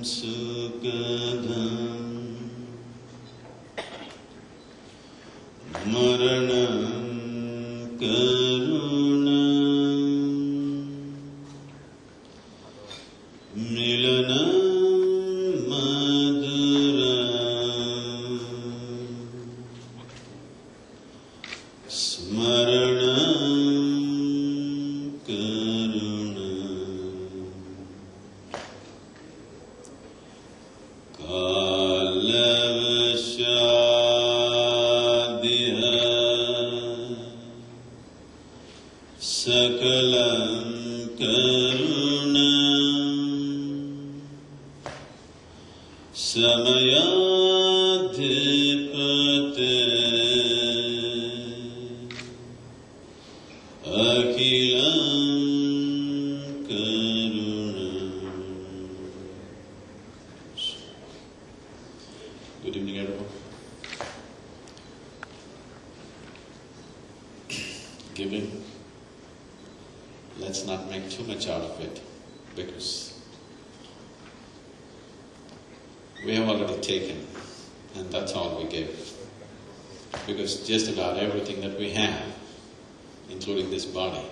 sukadam maranam karunam milanam maduram smaranam karunam kalavashadhiha sakalam karunam samayadhipate akhilam karunam. Good evening, everyone. Giving, let's not make too much out of it, because we have already taken, and that's all we give. Because just about everything that we have, including this body,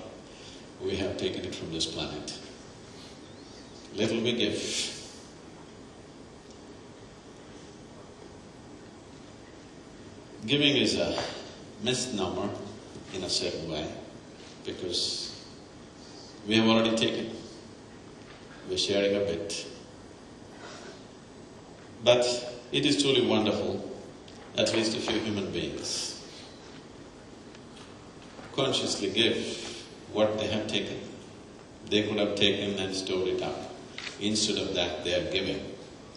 we have taken it from this planet. Little we give. Giving is a misnomer in a certain way, because we have already taken. We're sharing a bit. But it is truly wonderful, at least a few human beings consciously give what they have taken. They could have taken and stored it up. Instead of that, they are giving.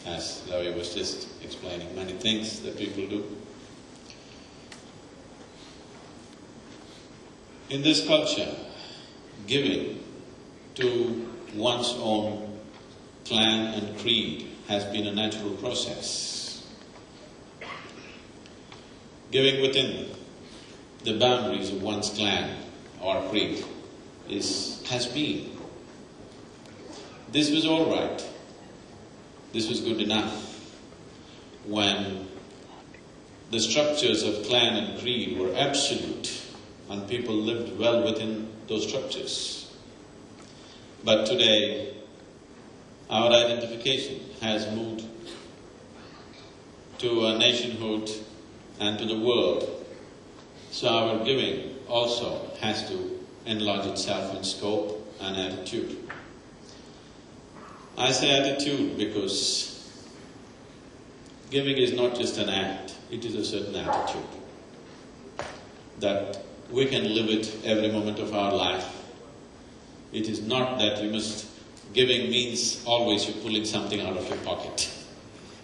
As Ravi was just explaining, many things that people do. In this culture, giving to one's own clan and creed has been a natural process. Giving within the boundaries of one's clan or creed has been. This was all right. This was good enough when the structures of clan and creed were absolute and people lived well within those structures. But today, our identification has moved to a nationhood and to the world. So our giving also has to enlarge itself in scope and attitude. I say attitude because giving is not just an act, it is a certain attitude that we can live it every moment of our life. It is not that you must… Giving means always you're pulling something out of your pocket.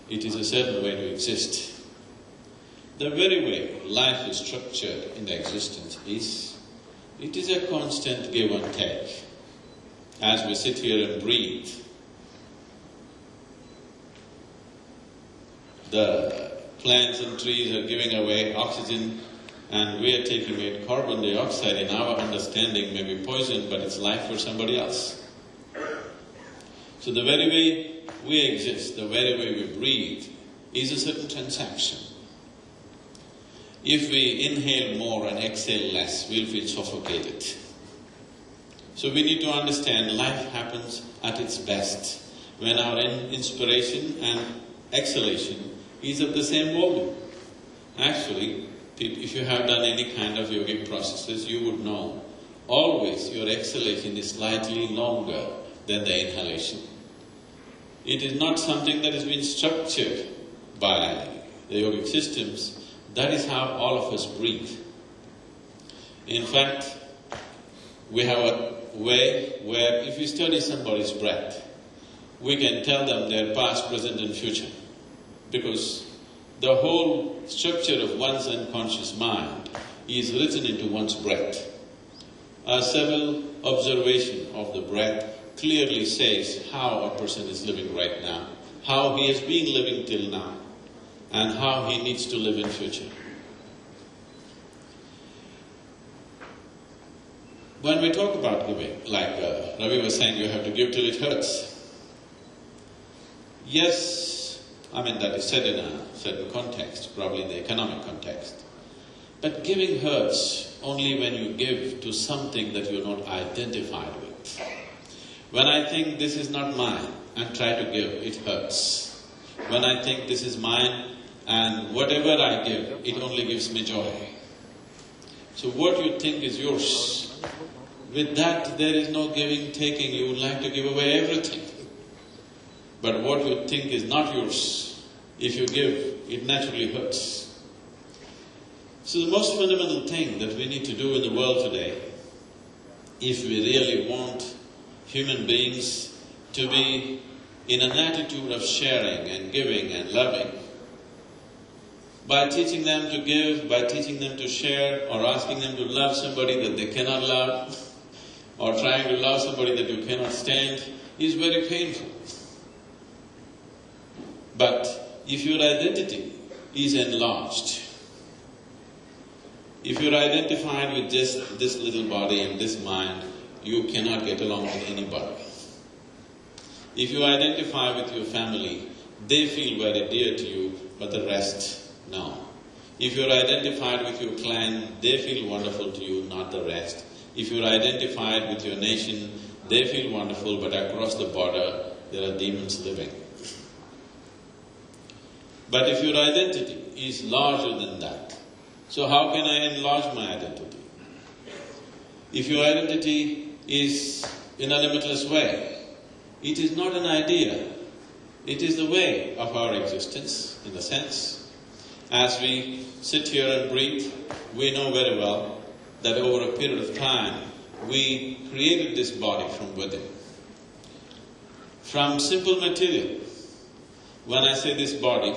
It is a certain way to exist. The very way life is structured in the existence is, it is a constant give and take. As we sit here and breathe, the plants and trees are giving away oxygen and we are taking it. Carbon dioxide in our understanding may be poison, but it's life for somebody else. So the very way we exist, the very way we breathe, is a certain transaction. If we inhale more and exhale less, we'll feel suffocated. So we need to understand life happens at its best when our inspiration and exhalation is of the same volume. Actually, if you have done any kind of yogic processes, you would know always your exhalation is slightly longer than the inhalation. It is not something that has been structured by the yogic systems. That is how all of us breathe. In fact, we have a way where if you study somebody's breath, we can tell them their past, present and future. Because the whole structure of one's unconscious mind is written into one's breath. A simple observation of the breath clearly says how a person is living right now, how he has been living till now, and how he needs to live in future. When we talk about giving, like Ravi was saying, you have to give till it hurts. Yes, I mean that is said in a certain context, probably in the economic context. But giving hurts only when you give to something that you're not identified with. When I think this is not mine and try to give, it hurts. When I think this is mine and whatever I give, it only gives me joy. So what you think is yours, with that there is no giving, taking, you would like to give away everything. But what you think is not yours, if you give, it naturally hurts. So the most fundamental thing that we need to do in the world today, if we really want human beings to be in an attitude of sharing and giving and loving, by teaching them to give, by teaching them to share, or asking them to love somebody that they cannot love, or trying to love somebody that you cannot stand, is very painful. But if your identity is enlarged, if you're identified with just this little body and this mind, you cannot get along with anybody. If you identify with your family, they feel very dear to you, but the rest, no. If you're identified with your clan, they feel wonderful to you, not the rest. If you're identified with your nation, they feel wonderful, but across the border, there are demons living. But if your identity is larger than that, so how can I enlarge my identity? If your identity is in a limitless way, it is not an idea, it is the way of our existence, in a sense. As we sit here and breathe, we know very well that over a period of time, we created this body from within. From simple material. When I say this body,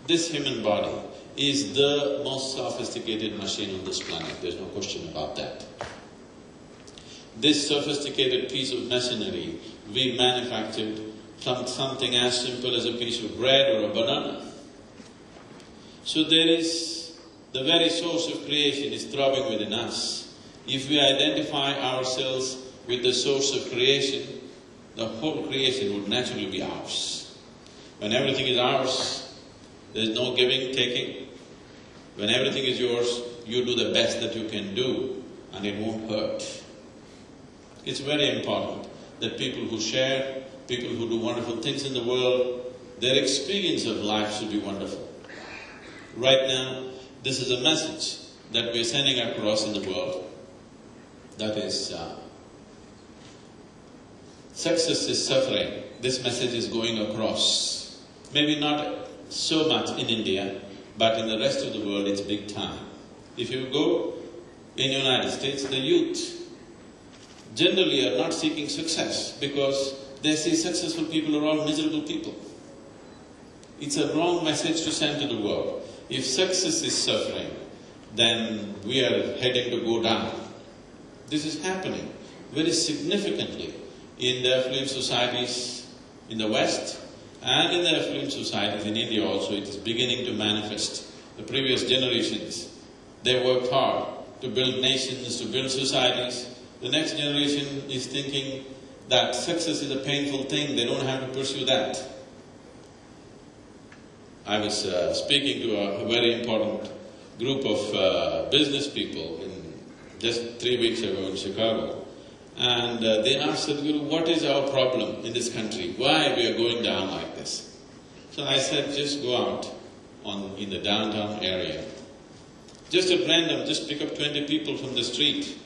this human body is the most sophisticated machine on this planet, there's no question about that. This sophisticated piece of machinery we manufactured from something as simple as a piece of bread or a banana. So there is, the very source of creation is throbbing within us. If we identify ourselves with the source of creation, the whole creation would naturally be ours. When everything is ours, there is no giving, taking. When everything is yours, you do the best that you can do and it won't hurt. It's very important that people who share, people who do wonderful things in the world, their experience of life should be wonderful. Right now, this is a message that we are sending across in the world. That is, success is suffering. This message is going across. Maybe not so much in India, but in the rest of the world it's big time. If you go in the United States, the youth generally are not seeking success because they see successful people are all miserable people. It's a wrong message to send to the world. If success is suffering, then we are heading to go down. This is happening very significantly in the affluent societies in the West and in the affluent societies in India also. It is beginning to manifest. The previous generations, they worked hard to build nations, to build societies. The next generation is thinking that success is a painful thing, they don't have to pursue that. I was speaking to a very important group of business people just 3 weeks ago in Chicago, and they asked Sadhguru, what is our problem in this country? Why we are going down like this? So I said, just go out in the downtown area. Just at random, just pick up 20 people from the street.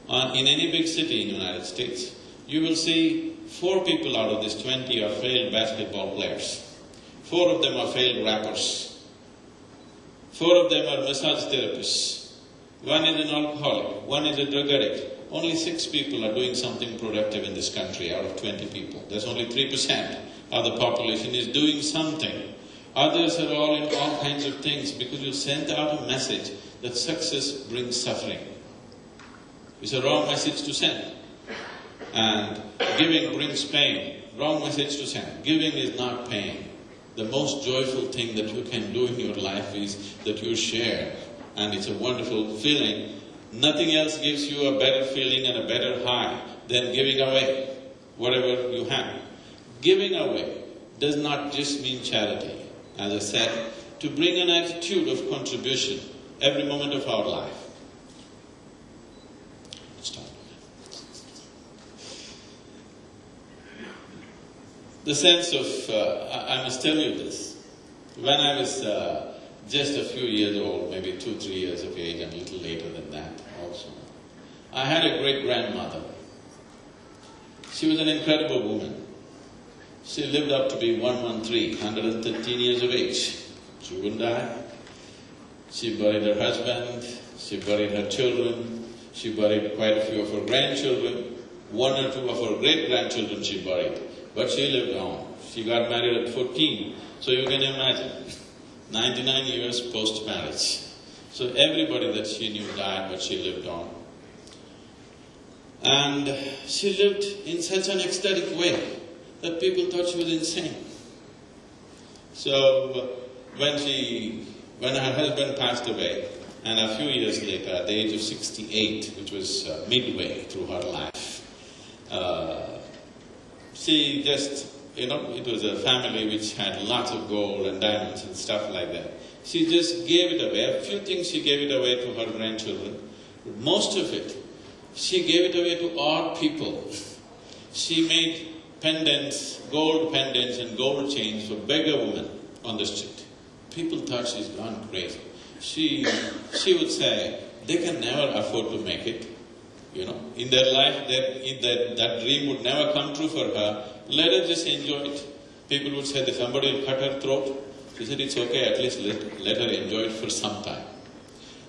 In any big city in the United States, you will see 4 people out of these 20 are failed basketball players. 4 of them are failed rappers. 4 of them are massage therapists. 1 is an alcoholic, 1 is a drug addict. Only 6 people are doing something productive in this country out of 20 people. There's only 3% of the population is doing something. Others are all in all kinds of things because you sent out a message that success brings suffering. It's a wrong message to send. And giving brings pain. Wrong message to send. Giving is not pain. The most joyful thing that you can do in your life is that you share. And it's a wonderful feeling. Nothing else gives you a better feeling and a better high than giving away whatever you have. Giving away does not just mean charity. As I said, to bring an attitude of contribution every moment of our life. Stop. The sense of, I must tell you this, when I was just a few years old, maybe 2-3 years of age, and a little later than that also, I had a great-grandmother. She was an incredible woman. She lived up to be 113 years of age. She wouldn't die. She buried her husband, she buried her children, she buried quite a few of her grandchildren, 1 or 2 of her great-grandchildren she buried. But she lived on. She got married at 14, so you can imagine, 99 years post-marriage. So everybody that she knew died, but she lived on. And she lived in such an ecstatic way that people thought she was insane. So when her husband passed away, and a few years later, at the age of 68, which was midway through her life, she just, it was a family which had lots of gold and diamonds and stuff like that. She just gave it away. A few things she gave it away to her grandchildren. Most of it, she gave it away to odd people. She made pendants, gold pendants and gold chains for beggar women on the street. People thought she's gone crazy. She would say, they can never afford to make it. In their life, that dream would never come true for her. Let her just enjoy it. People would say that somebody will cut her throat. She said, it's okay, at least let her enjoy it for some time.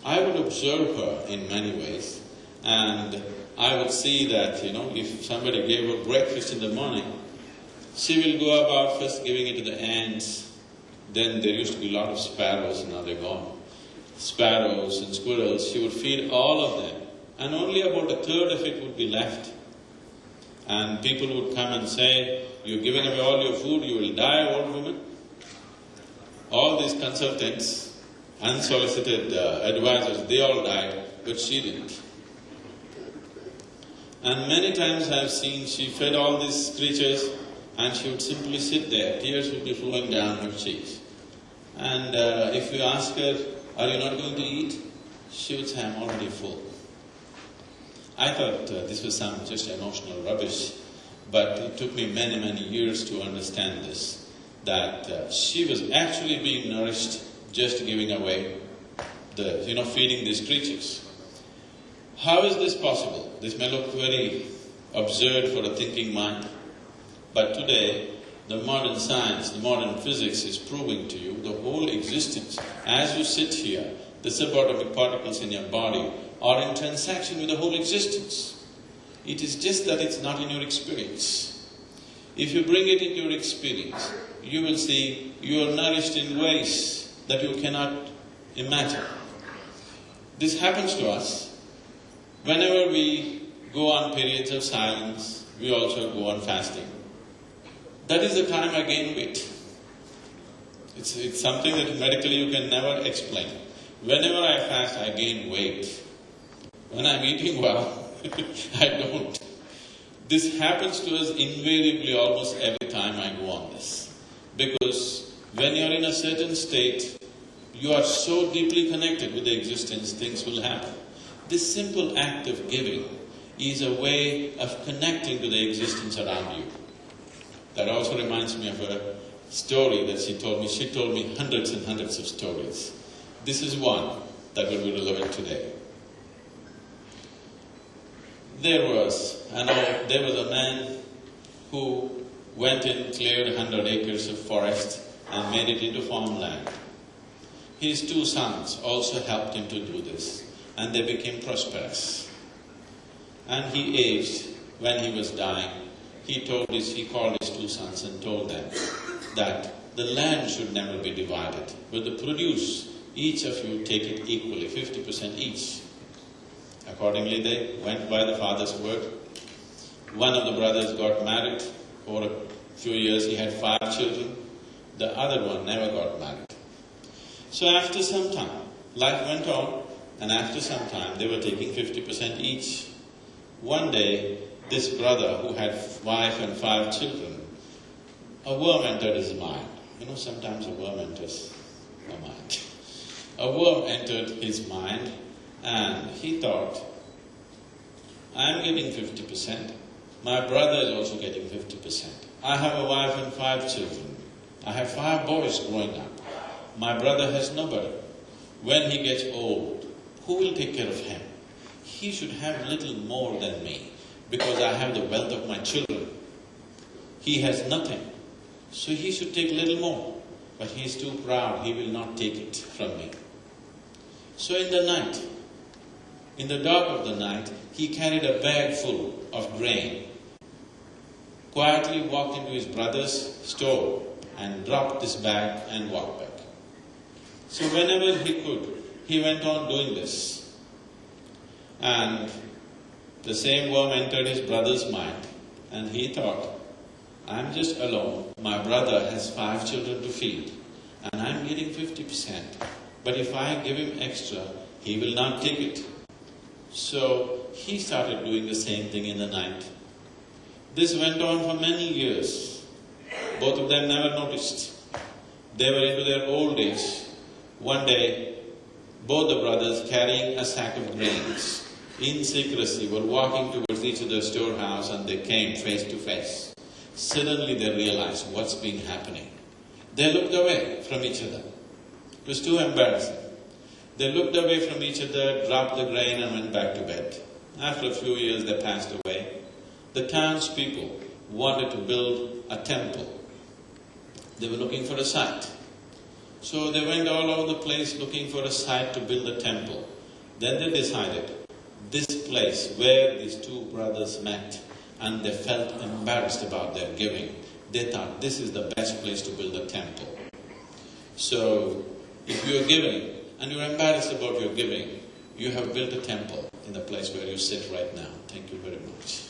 I would observe her in many ways, and I would see that, if somebody gave her breakfast in the morning, she will go about first giving it to the ants. Then there used to be a lot of sparrows, now they're gone. Sparrows and squirrels, she would feed all of them. And only about 1/3 of it would be left. And people would come and say, you're giving away all your food, you will die, old woman. All these consultants, unsolicited advisors, they all died, but she didn't. And many times I've seen she fed all these creatures and she would simply sit there, tears would be flowing down her cheeks. And if you ask her, are you not going to eat? She would say, I'm already full. I thought this was some just emotional rubbish, but it took me many, many years to understand this, that she was actually being nourished just giving away feeding these creatures. How is this possible? This may look very absurd for a thinking mind, but today the modern science, the modern physics is proving to you the whole existence. As you sit here, the subatomic particles in your body are in transaction with the whole existence. It is just that it's not in your experience. If you bring it into your experience, you will see you are nourished in ways that you cannot imagine. This happens to us. Whenever we go on periods of silence, we also go on fasting. That is the time I gain weight. It's something that medically you can never explain. Whenever I fast, I gain weight. When I'm eating well, I don't. This happens to us invariably almost every time I go on this. Because when you're in a certain state, you are so deeply connected with the existence, things will happen. This simple act of giving is a way of connecting to the existence around you. That also reminds me of a story that she told me. She told me hundreds and hundreds of stories. This is one that will be relevant today. There was a man who went and cleared 100 acres of forest and made it into farmland. His 2 sons also helped him to do this, and they became prosperous. And he aged. When he was dying, he called his 2 sons and told them that the land should never be divided, but the produce, each of you take it equally, 50% each. Accordingly, they went by the father's word. One of the brothers got married. For a few years, he had 5 children. The other one never got married. So after some time, life went on, and after some time, they were taking 50% each. One day, this brother, who had wife and 5 children, a worm entered his mind. You know, sometimes a worm enters our mind. A worm entered his mind and he thought, I am getting 50%, my brother is also getting 50%. I have a wife and 5 children. I have 5 boys growing up. My brother has nobody. When he gets old, who will take care of him? He should have little more than me, because I have the wealth of my children. He has nothing, so he should take little more. But he is too proud, he will not take it from me. So in the night, in the dark of the night, he carried a bag full of grain, quietly walked into his brother's store and dropped this bag and walked back. So whenever he could, he went on doing this. And the same worm entered his brother's mind and he thought, I'm just alone, my brother has 5 children to feed and I'm getting 50%. But if I give him extra, he will not take it. So he started doing the same thing in the night. This went on for many years. Both of them never noticed. They were into their old age. One day, both the brothers, carrying a sack of grains, in secrecy were walking towards each other's storehouse and they came face to face. Suddenly they realized what's been happening. They looked away from each other. It was too embarrassing. They looked away from each other, dropped the grain and went back to bed. After a few years they passed away. The townspeople wanted to build a temple. They were looking for a site. So they went all over the place looking for a site to build a temple. Then they decided, this place where these 2 brothers met and they felt embarrassed about their giving, they thought this is the best place to build a temple. So if you are giving and you are embarrassed about your giving, you have built a temple in the place where you sit right now. Thank you very much.